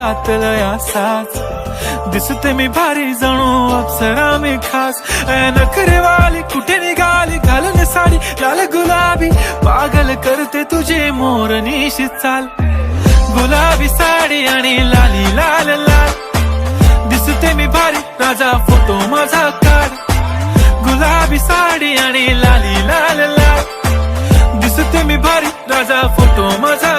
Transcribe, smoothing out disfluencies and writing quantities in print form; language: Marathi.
आतलया साच दिसते मी भारी जणू अप्सरा मी खास नखरेवाली कुठे निघाली घालून साडी लाल गुलाबी पागल करते तुझे मोरनीशी चाल गुलाबी साडी आणि लाली लाल लाल दिसते मी भारी राजा फोटो माझा काढ गुलाबी साडी आणि लाली लाल लाल दिसते मी भारी राजा फोटो माझा